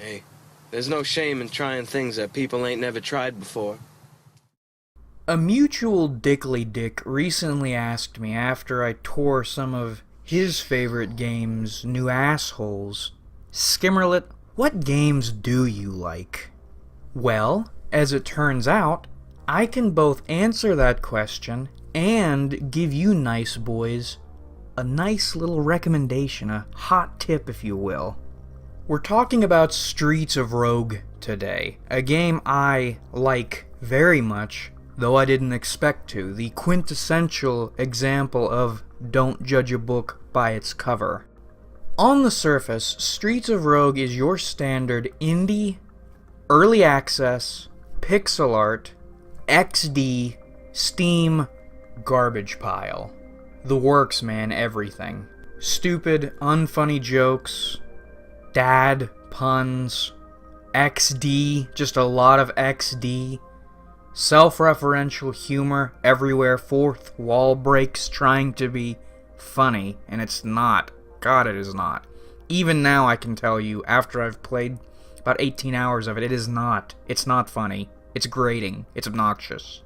Hey, there's no shame in trying things that people ain't never tried before. A mutual dickly dick recently asked me after I tore some of his favorite games new assholes, Skimmerlit, what games do you like? Well, as it turns out, I can both answer that question and give you nice boys a nice little recommendation, a hot tip if you will. We're talking about Streets of Rogue today, a game I like very much, though I didn't expect to, the quintessential example of don't judge a book by its cover. On the surface, Streets of Rogue is your standard indie, early access, pixel art, XD, Steam, garbage pile. The works, man, everything. Stupid, unfunny jokes, dad puns, XD, just a lot of XD, self-referential humor everywhere, fourth wall breaks trying to be funny, and it's not. God, it is not. Even now I can tell you, after I've played about 18 hours of it, it is not. It's not funny. It's grating. It's obnoxious.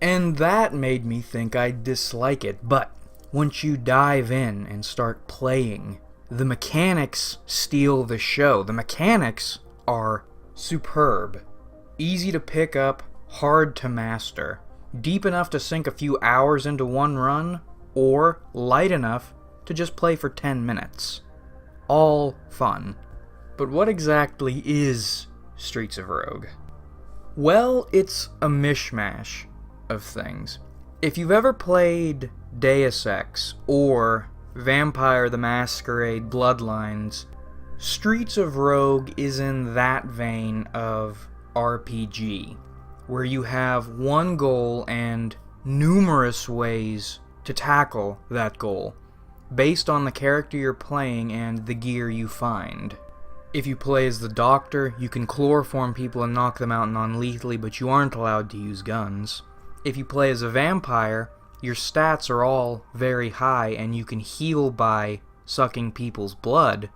And that made me think I'd dislike it, but once you dive in and start playing, the mechanics steal the show. The mechanics are superb. Easy to pick up, hard to master. Deep enough to sink a few hours into one run, or light enough to just play for 10 minutes. All fun. But what exactly is Streets of Rogue? Well, it's a mishmash of things. If you've ever played Deus Ex or Vampire the Masquerade Bloodlines, Streets of Rogue is in that vein of RPG, where you have one goal and numerous ways to tackle that goal, based on the character you're playing and the gear you find. If you play as the Doctor, you can chloroform people and knock them out non-lethally, but you aren't allowed to use guns. If you play as a vampire, your stats are all very high and you can heal by sucking people's blood,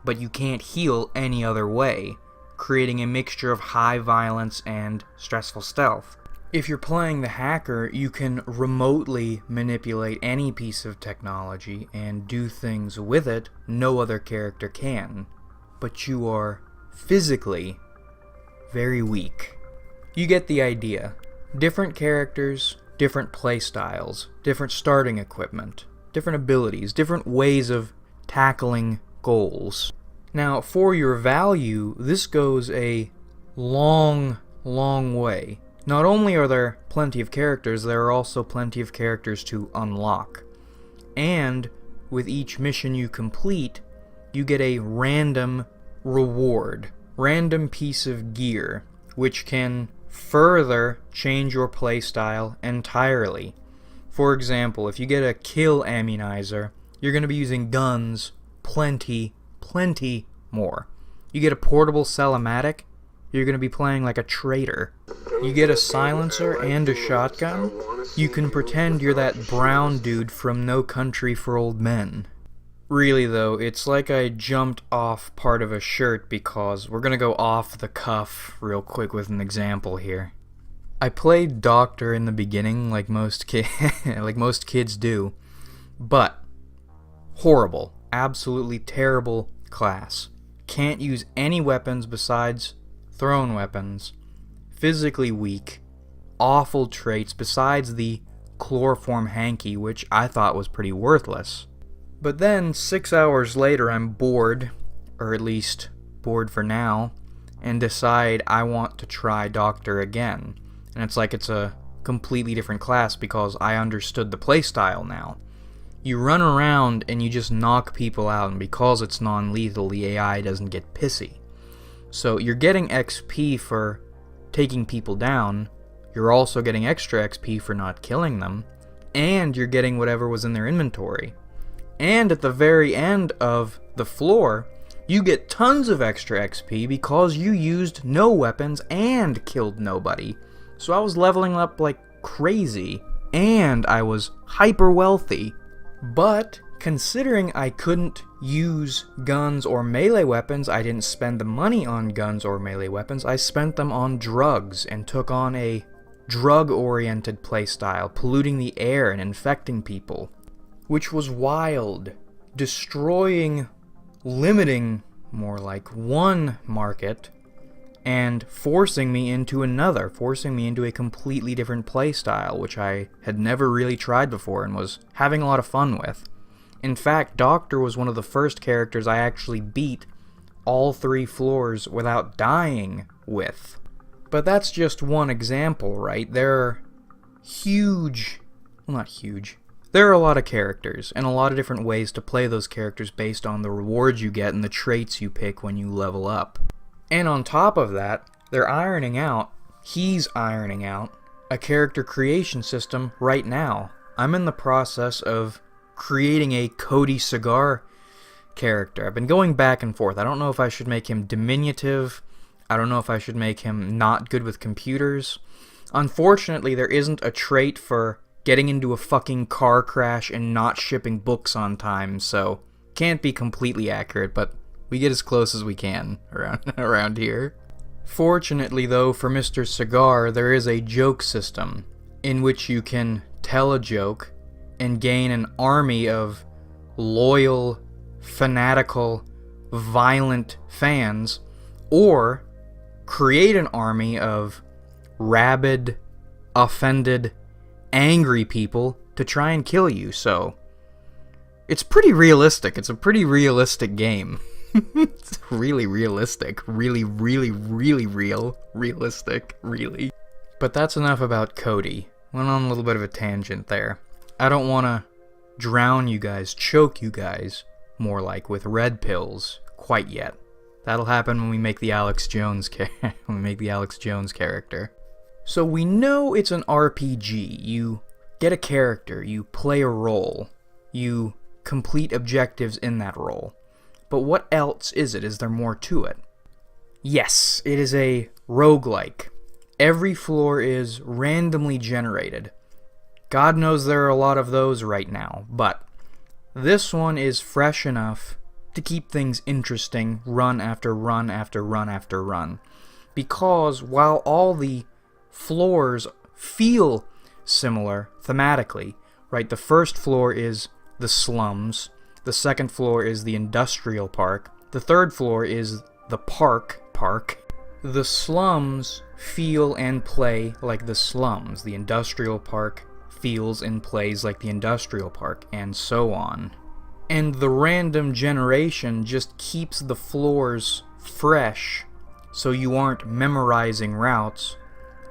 but you can't heal any other way, creating a mixture of high violence and stressful stealth. If you're playing the hacker, you can remotely manipulate any piece of technology and do things with it no other character can, but you are physically very weak. You get the idea. Different characters, different playstyles, different starting equipment, different abilities, different ways of tackling goals. Now, for your value, this goes a long, long way. Not only are there plenty of characters, there are also plenty of characters to unlock. And with each mission you complete, you get a random reward, random piece of gear, which can further change your playstyle entirely. For example, if you get a kill immunizer, you're going to be using guns plenty more. You get a portable cell-o-matic, you're going to be playing like a traitor. You get a silencer and a shotgun, you can pretend you're that brown dude from No Country for Old Men. Really though, it's like I jumped off part of a shirt because we're gonna go off the cuff real quick with an example here. I played Doctor in the beginning like most kids do, but horrible, absolutely terrible class. Can't use any weapons besides thrown weapons. Physically weak. Awful traits besides the chloroform hanky, which I thought was pretty worthless. But then, 6 hours later, I'm bored, or at least bored for now, and decide I want to try Doctor again. And it's like it's a completely different class because I understood the playstyle now. You run around and you just knock people out, and because it's non-lethal, the AI doesn't get pissy. So you're getting XP for taking people down, you're also getting extra XP for not killing them, and you're getting whatever was in their inventory. And at the very end of the floor, you get tons of extra XP because you used no weapons and killed nobody. So I was leveling up like crazy, and I was hyper wealthy. But considering I couldn't use guns or melee weapons, I didn't spend the money on guns or melee weapons, I spent them on drugs and took on a drug-oriented playstyle, polluting the air and infecting people, which was wild, destroying, limiting, more like, one market, and forcing me into another, forcing me into a completely different playstyle, which I had never really tried before and was having a lot of fun with. In fact, Doctor was one of the first characters I actually beat all 3 floors without dying with. But that's just one example, right? There are not huge. There are a lot of characters, and a lot of different ways to play those characters based on the rewards you get and the traits you pick when you level up. And on top of that, he's ironing out, a character creation system right now. I'm in the process of creating a Cody Cigar character. I've been going back and forth. I don't know if I should make him diminutive. I don't know if I should make him not good with computers. Unfortunately, there isn't a trait for getting into a fucking car crash and not shipping books on time, so can't be completely accurate, but we get as close as we can around here. Fortunately, though, for Mr. Cigar, there is a joke system in which you can tell a joke and gain an army of loyal, fanatical, violent fans, or create an army of rabid, offended, angry people to try and kill you. So it's pretty realistic. It's a pretty realistic game. It's really realistic. Really, really, really realistic, really. But that's enough about Cody. Went on a little bit of a tangent there. I don't want to drown you guys, choke you guys, more like, with red pills quite yet. That'll happen when we make the Alex Jones character. So we know it's an RPG. You get a character, you play a role, you complete objectives in that role. But what else is it? Is there more to it? Yes, it is a roguelike. Every floor is randomly generated. God knows there are a lot of those right now, but this one is fresh enough to keep things interesting run after run after run after run. Because while all the floors feel similar thematically, right? The first floor is the slums, the second floor is the industrial park, the third floor is the park. The slums feel and play like the slums, the industrial park feels and plays like the industrial park, and so on. And the random generation just keeps the floors fresh, so you aren't memorizing routes,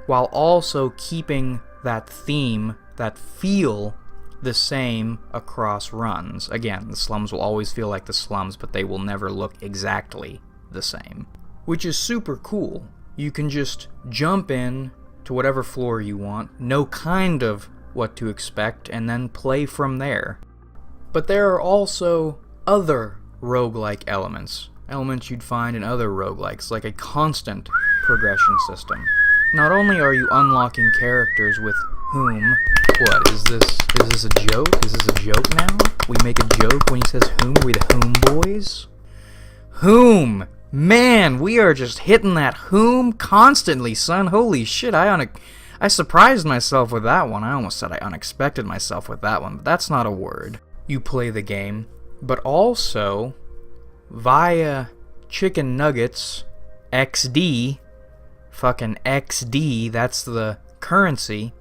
while also keeping that theme, that feel, the same across runs. Again, the slums will always feel like the slums, but they will never look exactly the same. Which is super cool. You can just jump in to whatever floor you want, know kind of what to expect, and then play from there. But there are also other roguelike elements you'd find in other roguelikes, like a constant progression system. Not only are you unlocking characters with whom... What, is this a joke? Is this a joke now? We make a joke when he says whom? Are we the whom boys? Whom! Man, we are just hitting that whom constantly, son. Holy shit, I surprised myself with that one. I almost said I unexpected myself with that one, but that's not a word. You play the game, but also via chicken nuggets, XD, fucking XD, that's the currency.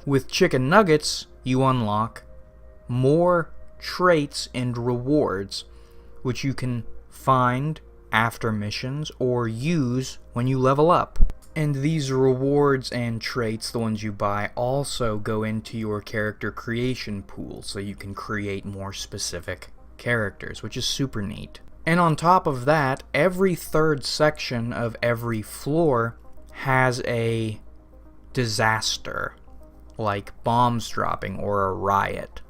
With chicken nuggets, you unlock more traits and rewards, which you can find after missions or use when you level up. And these rewards and traits, the ones you buy, also go into your character creation pool, so you can create more specific characters, which is super neat. And on top of that, every third section of every floor has a disaster, like bombs dropping or a riot,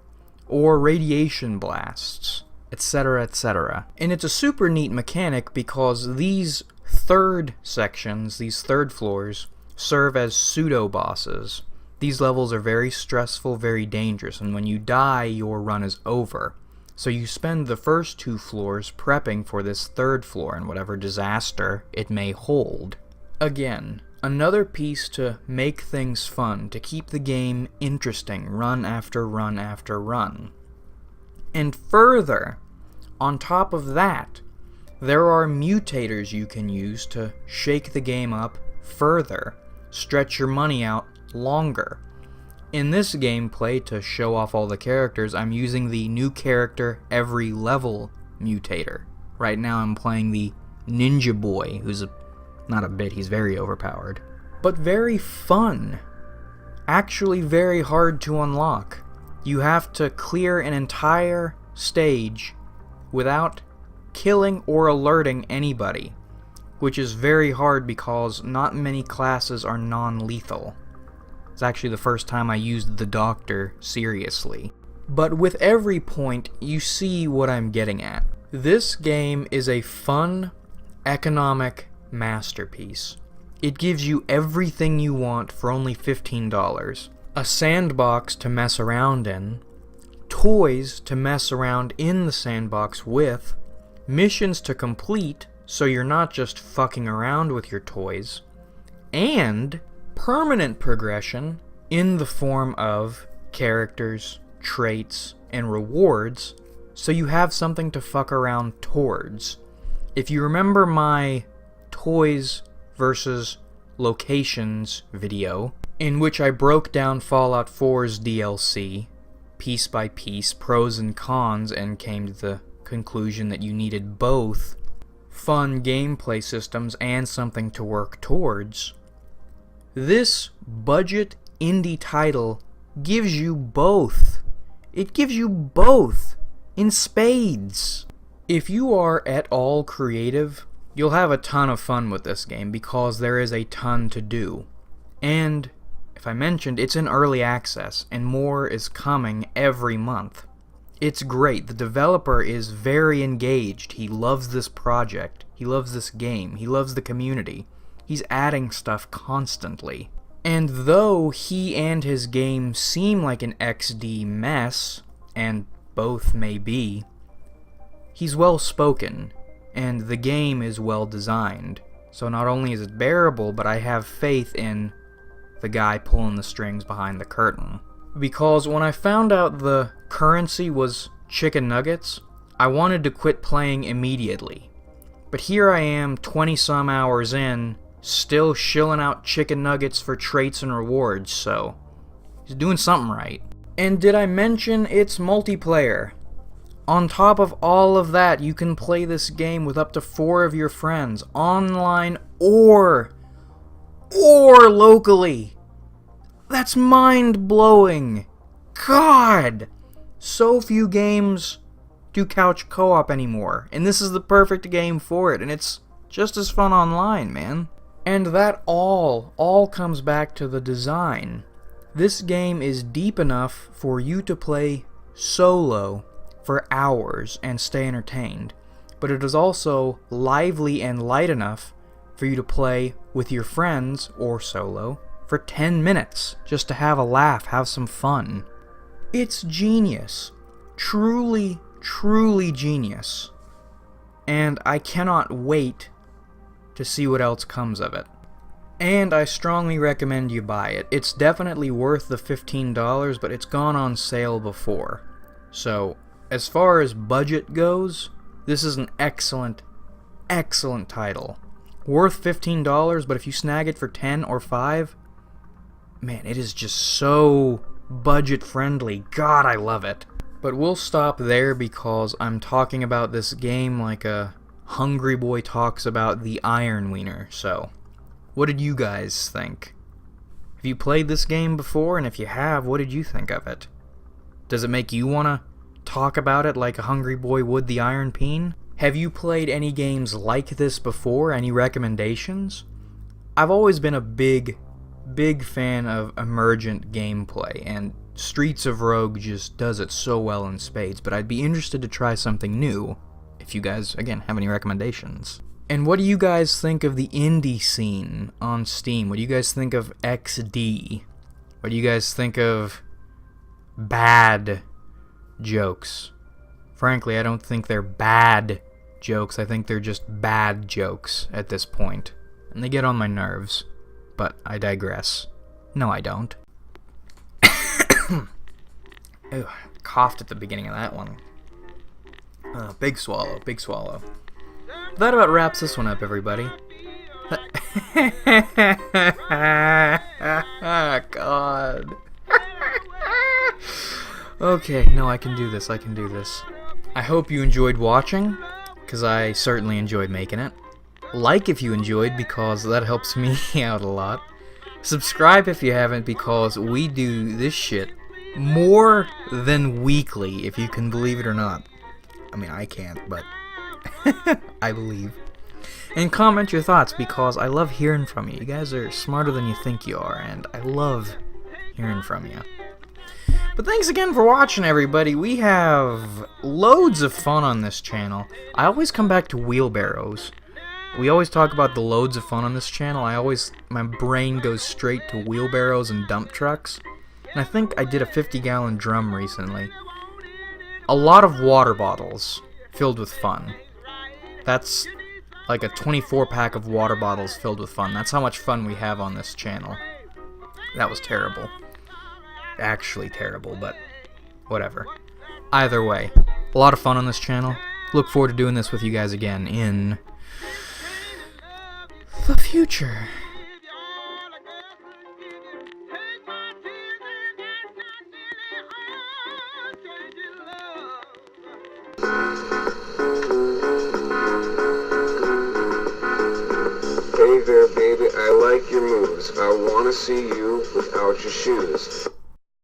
or radiation blasts, etc., etc. And it's a super neat mechanic because these third sections, these third floors, serve as pseudo-bosses. These levels are very stressful, very dangerous, and when you die, your run is over. So you spend the first 2 floors prepping for this 3rd floor and whatever disaster it may hold. Again, another piece to make things fun, to keep the game interesting, run after run after run. And further, on top of that, there are mutators you can use to shake the game up further, stretch your money out longer. In this gameplay, to show off all the characters, I'm using the new character every level mutator. Right now I'm playing the Ninja Boy, who's not a bit, he's very overpowered. But very fun. Actually very hard to unlock. You have to clear an entire stage without killing or alerting anybody, which is very hard because not many classes are non-lethal. It's actually the first time I used the Doctor seriously. But with every point, you see what I'm getting at. This game is a fun, economic masterpiece. It gives you everything you want for only $15. A sandbox to mess around in, toys to mess around in the sandbox with, missions to complete so you're not just fucking around with your toys, and permanent progression in the form of characters, traits, and rewards, so you have something to fuck around towards. If you remember my toys versus locations video, in which I broke down Fallout 4's DLC, piece by piece, pros and cons, and came to the conclusion that you needed both fun gameplay systems and something to work towards, this budget indie title gives you both. It gives you both in spades. If you are at all creative, you'll have a ton of fun with this game because there is a ton to do. And, if I mentioned, it's in early access, and more is coming every month. It's great. The developer is very engaged. He loves this project. He loves this game. He loves the community. He's adding stuff constantly. And though he and his game seem like an XD mess, and both may be, he's well spoken, and the game is well designed. So not only is it bearable, but I have faith in the guy pulling the strings behind the curtain. Because when I found out the currency was chicken nuggets, I wanted to quit playing immediately. But here I am, 20-some hours in, still shilling out chicken nuggets for traits and rewards, so he's doing something right. And did I mention it's multiplayer? On top of all of that, you can play this game with up to 4 of your friends, online or locally. That's mind-blowing. God! So few games do couch co-op anymore, and this is the perfect game for it, and it's just as fun online, man. And that all comes back to the design. This game is deep enough for you to play solo for hours and stay entertained, but it is also lively and light enough for you to play with your friends, or solo, for 10 minutes, just to have a laugh, have some fun. It's genius. Truly, truly genius. And I cannot wait to see what else comes of it. And I strongly recommend you buy it. It's definitely worth the $15, but it's gone on sale before. So, as far as budget goes, this is an excellent, excellent title. Worth $15, but if you snag it for 10 or 5, man, it is just so budget friendly. God, I love it. But we'll stop there because I'm talking about this game like a hungry boy talks about the Iron Wiener, so what did you guys think? Have you played this game before, and if you have, what did you think of it? Does it make you want to talk about it like a hungry boy would the Iron Peen? Have you played any games like this before? Any recommendations? I've always been a big fan of emergent gameplay, and Streets of Rogue just does it so well in spades, but I'd be interested to try something new, if you guys, again, have any recommendations. And what do you guys think of the indie scene on Steam? What do you guys think of XD? What do you guys think of bad jokes Frankly, I don't think they're bad jokes. I think they're just bad jokes at this point. And they get on my nerves. But I digress. No, I don't. Ew, coughed at the beginning of that one. Big swallow, big swallow. That about wraps this one up, everybody. God. Okay, no, I can do this, I can do this. I hope you enjoyed watching, because I certainly enjoyed making it. Like if you enjoyed, because that helps me out a lot. Subscribe if you haven't, because we do this shit more than weekly, if you can believe it or not. I mean, I can't, but I believe. And comment your thoughts, because I love hearing from you. You guys are smarter than you think you are, and I love hearing from you. But thanks again for watching, everybody. We have loads of fun on this channel. I always come back to wheelbarrows. We always talk about the loads of fun on this channel. My brain goes straight to wheelbarrows and dump trucks. And I think I did a 50-gallon drum recently. A lot of water bottles filled with fun. That's like a 24-pack of water bottles filled with fun. That's how much fun we have on this channel. That was terrible. Actually terrible, but whatever. Either way, a lot of fun on this channel. Look forward to doing this with you guys again in the future. Hey there, baby, I like your moves. I wanna see you without your shoes.